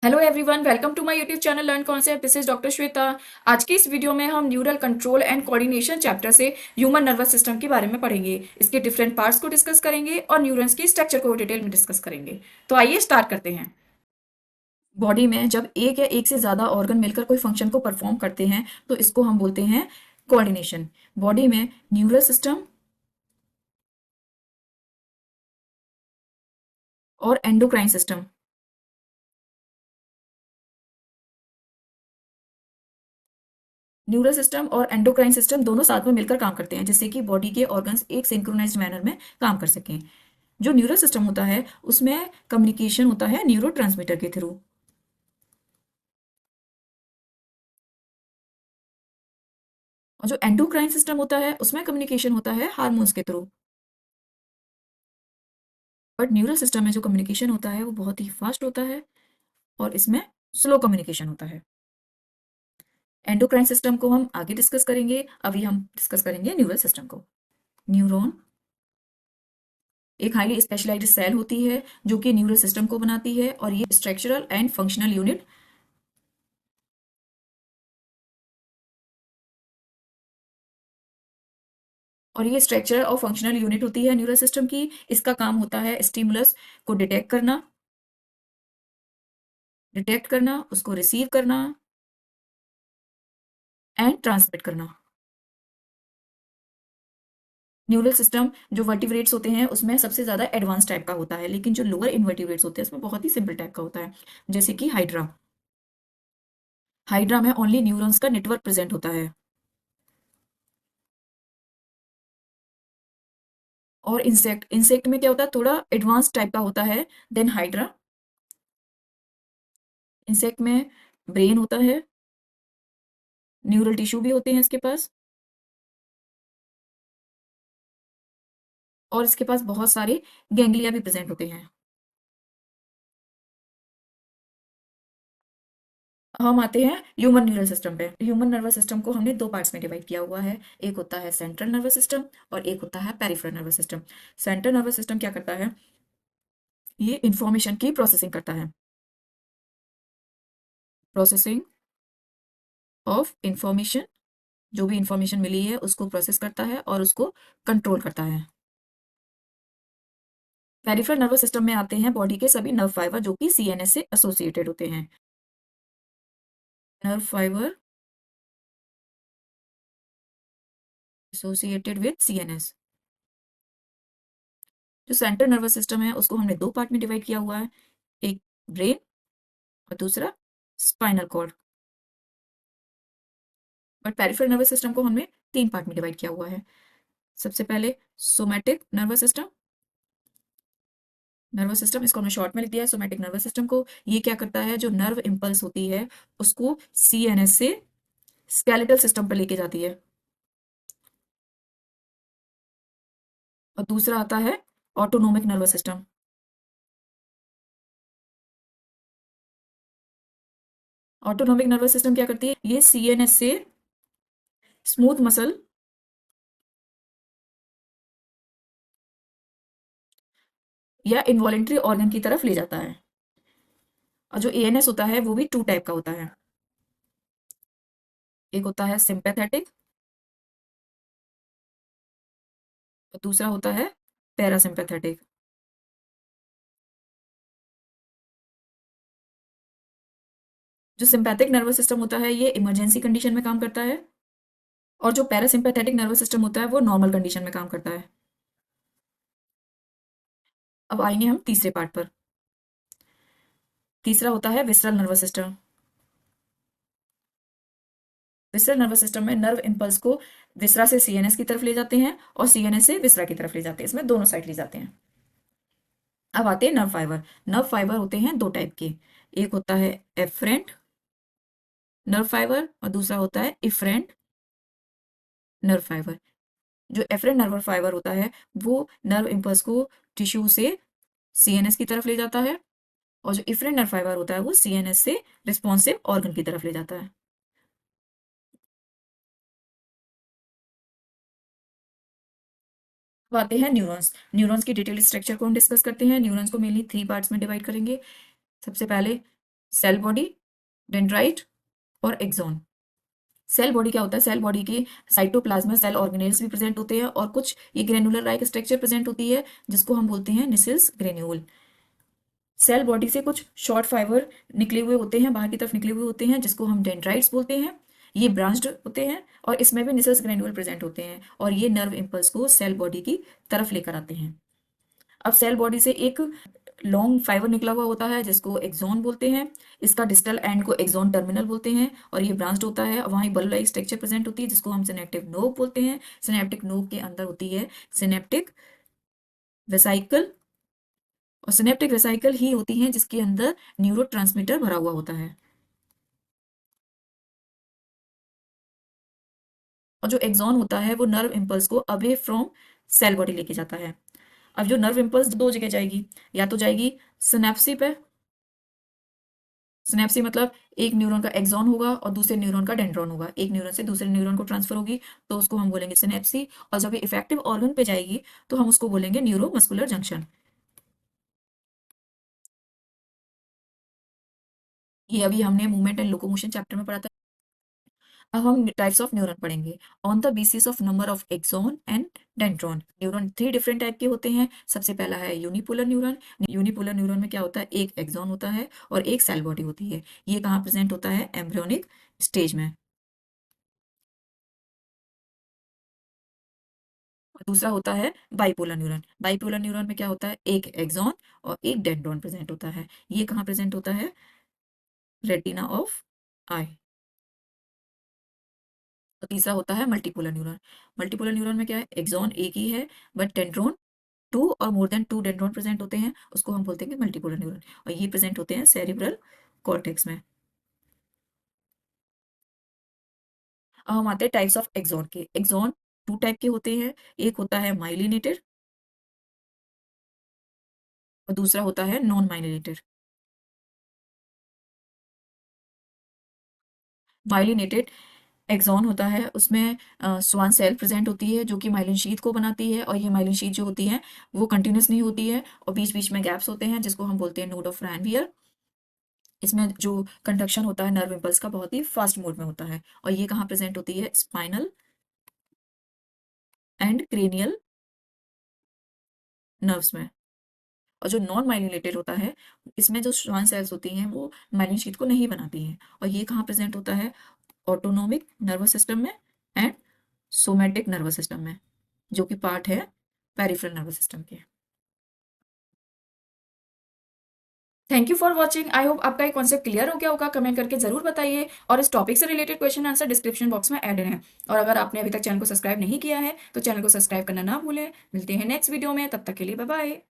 Hello everyone, welcome to my YouTube channel learn concept. This is doctor Shweta. आज की इस video में हम neural control and coordination chapter से ह्यूमन नर्वस सिस्टम के बारे में पढ़ेंगे। इसके डिफरेंट पार्ट्स को डिस्कस करेंगे और न्यूरॉन्स की स्ट्रक्चर को डिटेल में डिस्कस करेंगे। तो आइए स्टार्ट करते हैं। बॉडी में जब एक या एक से ज़्यादा ऑर्गन मिलकर कोई फंक्शन को परफॉर्म करते हैं तो इसको हम बोलते हैं कोऑर्डिनेशन। बॉडी में न्यूरल सिस्टम और एंडोक्राइन सिस्टम, न्यूरल सिस्टम और एंडोक्राइन सिस्टम दोनों साथ में मिलकर काम करते हैं जिससे कि बॉडी के ऑर्गन्स एक सिंक्रोनाइज्ड मैनर में काम कर सकें। जो न्यूरल सिस्टम होता है उसमें कम्युनिकेशन होता है न्यूरोट्रांसमीटर के थ्रू, और जो एंडोक्राइन सिस्टम होता है उसमें कम्युनिकेशन होता है हार्मोन्स के थ्रू। बट न्यूरल सिस्टम में जो कम्युनिकेशन होता है वो बहुत ही फास्ट होता है और इसमें स्लो कम्युनिकेशन होता है। एंडोक्राइन सिस्टम को हम आगे डिस्कस करेंगे, अभी हम डिस्कस करेंगे न्यूरल सिस्टम को। न्यूरॉन एक हाईली स्पेशलाइज्ड सेल होती है जो कि न्यूरल सिस्टम को बनाती है, और ये स्ट्रक्चरल एंड फंक्शनल यूनिट और ये स्ट्रक्चरल और फंक्शनल यूनिट होती है न्यूरल सिस्टम की। इसका काम होता है स्टिमुलस को डिटेक्ट करना, उसको रिसीव करना एंड ट्रांसमिट करना। न्यूरल सिस्टम जो वर्टिब्रेट्स होते हैं उसमें सबसे ज़्यादा एडवांस टाइप का होता है, लेकिन जो लोअर इनवर्टिब्रेट्स होते हैं उसमें बहुत ही सिंपल टाइप का होता है। जैसे कि हाइड्रा, हाइड्रा में ओनली न्यूरॉन्स का नेटवर्क प्रेजेंट होता है। और इंसेक्ट, इंसेक्ट में क्या होता है, थोड़ा एडवांस टाइप का होता है देन हाइड्रा। इंसेक्ट में ब्रेन होता है, न्यूरल टिश्यू भी होते हैं इसके पास, और इसके पास बहुत सारे गैंग्लिया भी प्रेजेंट होते हैं। हम आते हैं ह्यूमन न्यूरल सिस्टम पे। ह्यूमन नर्वस सिस्टम को हमने दो पार्ट्स में डिवाइड किया हुआ है। एक होता है सेंट्रल नर्वस सिस्टम और एक होता है peripheral nervous system. Central nervous system क्या करता है, ये इंफॉर्मेशन की प्रोसेसिंग करता है। प्रोसेसिंग ऑफ इंफॉर्मेशन, जो भी इंफॉर्मेशन मिली है उसको प्रोसेस करता है और उसको कंट्रोल करता है। पेरिफेरल नर्वस सिस्टम में आते हैं बॉडी के सभी नर्व फाइबर जो कि सीएनएस से एसोसिएटेड होते हैं। Nerve fibre associated with CNS. जो सेंट्रल नर्वस सिस्टम है उसको हमने दो पार्ट में डिवाइड किया हुआ है, एक ब्रेन और दूसरा spinal cord. But peripheral nervous system को हमने तीन पार्ट में डिवाइड किया हुआ है। सबसे पहले somatic nervous system, nervous system इसको हमने शॉर्ट में लिख दिया है सोमैटिक नर्वस सिस्टम को। ये क्या करता है, जो नर्व इंपल्स होती है उसको सीएनएस से स्केलेटल सिस्टम पर लेके जाती है। और दूसरा आता है autonomic nervous system. Autonomic nervous system क्या करती है, ये सीएनएस से स्मूथ मसल या इनवॉलेंट्री ऑर्गन की तरफ ले जाता है। और जो एएनएस होता है वो भी टू टाइप का होता है, एक होता है सिंपैथेटिक और दूसरा होता है पैरासिम्पैथेटिक। जो सिंपैथिक नर्वस सिस्टम होता है ये इमरजेंसी कंडीशन में काम करता है, और जो पैरासिम्पैथेटिक नर्वस सिस्टम होता है वो नॉर्मल कंडीशन में काम करता है। अब आएंगे हम तीसरे पार्ट पर। तीसरा होता है visceral nervous system. Visceral nervous system में नर्व इंपल्स को विसरा से सीएनएस की तरफ ले जाते हैं और सीएनएस से विसरा की तरफ ले जाते हैं, इसमें दोनों साइड ले जाते हैं। अब आते हैं नर्व फाइबर। नर्व फाइबर होते हैं दो टाइप के, एक होता है एफरेंट नर्व फाइबर और दूसरा होता है इफरेंट नर्व फाइबर। जो एफरेंट नर्व फाइबर होता है वो नर्व इंपल्स को टिश्यू से सीएनएस की तरफ ले जाता है, और जो इफरेंट नर्व फाइबर होता है वो सीएनएस से रिस्पॉन्सिव ऑर्गन की तरफ ले जाता है। अब आते हैं न्यूरॉन्स। न्यूरॉन्स की डिटेल स्ट्रक्चर को हम डिस्कस करते हैं। न्यूरॉन्स को मेनली थ्री पार्ट्स में डिवाइड करेंगे। सबसे पहले सेल बॉडी, डेंड्राइट और एक्सॉन। सेल बॉडी क्या होता है? सेल बॉडी के साइटोप्लाज्मा सेल ऑर्गेनेल्स भी प्रेजेंट होते हैं और कुछ ये ग्रेनुलर लाइक स्ट्रक्चर प्रेजेंट होती है जिसको हम बोलते हैं निसिल्स ग्रेन्यूल। सेल बॉडी से कुछ शॉर्ट फाइबर निकले हुए होते हैं, बाहर की तरफ निकले हुए होते हैं, जिसको हम डेंड्राइट्स बोलते हैं। ये ब्रांच्ड होते हैं और इसमें भी निसल्स ग्रेन्यूल प्रेजेंट होते हैं और ये नर्व इम्पल्स को सेल बॉडी की तरफ लेकर आते हैं। अब सेल बॉडी से एक लॉन्ग फाइबर निकला हुआ होता है जिसको एक्सॉन बोलते हैं। इसका डिस्टल एंड को एक्सॉन टर्मिनल बोलते हैं और ये ब्रांच्ड होता है। वहाँ बल्ब लाइक स्ट्रक्चर प्रेजेंट होती है जिसको हम सिनेप्टिक नोव बोलते हैं। सिनेप्टिक नोव के अंदर होती है सिनेप्टिक वेसाइकल और सिनेप्टिक वेसाइकल ही होती हैं जिसके अंदर न्यूरोट्रांसमीटर भरा हुआ होता है। और जो एक्सॉन होता है वो नर्व इम्पल्स को अवे फ्रॉम सेल बॉडी लेके जाता है। अब जो नर्व इम्पल्स दो जगह जाएगी, या तो जाएगी सिनेप्सी पे, सिनेप्सी मतलब एक न्यूरॉन का एक्सॉन होगा और दूसरे न्यूरॉन का डेंड्रॉन होगा, एक न्यूरॉन से दूसरे न्यूरॉन को ट्रांसफर होगी तो उसको हम बोलेंगे सिनेप्सी। और जब ये इफेक्टिव ऑर्गन पे जाएगी तो हम उसको बोलेंगे न्यूरोमस्कुलर जंक्शन। ये अभी हमने मूवमेंट एंड लोकोमोशन चैप्टर में पढ़ा था। अब हम टाइप्स ऑफ न्यूरॉन पढ़ेंगे on the basis of number of axon and dendron. Neuron three different type के होते हैं। सबसे पहला है यूनिपोलर न्यूरॉन। यूनिपोलर न्यूरॉन में क्या होता है? एक एक्सॉन होता है और एक सेल बॉडी होती है। ये कहाँ प्रेजेंट होता है? एम्ब्रियोनिक स्टेज में। और दूसरा होता है बाइपोलर न्यूरॉन। बाइपोलर न्यूरॉन में क्या होता है? एक एक्सॉन और एक डेंड्रॉन प्रेजेंट होता है। ये कहाँ प्रेजेंट होता है? रेटिना ऑफ आई। और तीसरा होता है मल्टीपोलर न्यूरॉन। मल्टीपोलर न्यूरॉन में क्या है? एक्सॉन एक ही है बट डेंड्रॉन टू और more than two dendron present होते हैं, उसको हम बोलते हैं मल्टीपोलर न्यूरॉन। और ये प्रेजेंट होते हैं सेरिब्रल कॉर्टेक्स में। अब हम आते हैं टाइप्स ऑफ एक्सॉन के। एक्सॉन टू टाइप के होते हैं। एक होता है माइलिनेटेड और दूसरा होता है नॉन माइलिनेटेड। माइलिनेटेड एक्सॉन होता है उसमें स्वान सेल प्रेजेंट होती है जो कि माइलिन शीथ को बनाती है। और ये माइलिन शीथ जो होती है वो कंटिन्यूस नहीं होती है और बीच बीच में गैप्स होते हैं जिसको हम बोलते हैं नोड ऑफ रैनवियर। इसमें जो कंडक्शन होता है नर्व इम्पल्स का बहुत ही फास्ट मोड में होता है। और ये कहाँ प्रेजेंट होती है? स्पाइनल एंड क्रेनियल नर्व्स में। और जो नॉन माइलिनेटेड होता है इसमें जो श्वान सेल्स होती हैं वो माइलिन शीथ को नहीं बनाती हैं। और ये कहाँ प्रेजेंट होता है? ऑटोनोमिक नर्वस सिस्टम में एंड सोमैटिक नर्वस सिस्टम में, जो कि पार्ट है पेरिफेरल नर्वस सिस्टम के। Thank you for watching. I hope आपका ये कॉन्सेप्ट क्लियर हो गया होगा। कमेंट करके जरूर बताइए और इस टॉपिक से related question answer description box में ऐड है। और अगर आपने अभी तक चैनल को सब्सक्राइब नहीं किया है तो चैनल को सब्सक्राइब करना ना भूलें। मिलते हैं नेक्स्ट वीडियो में, तब तक के लिए बाय बाय।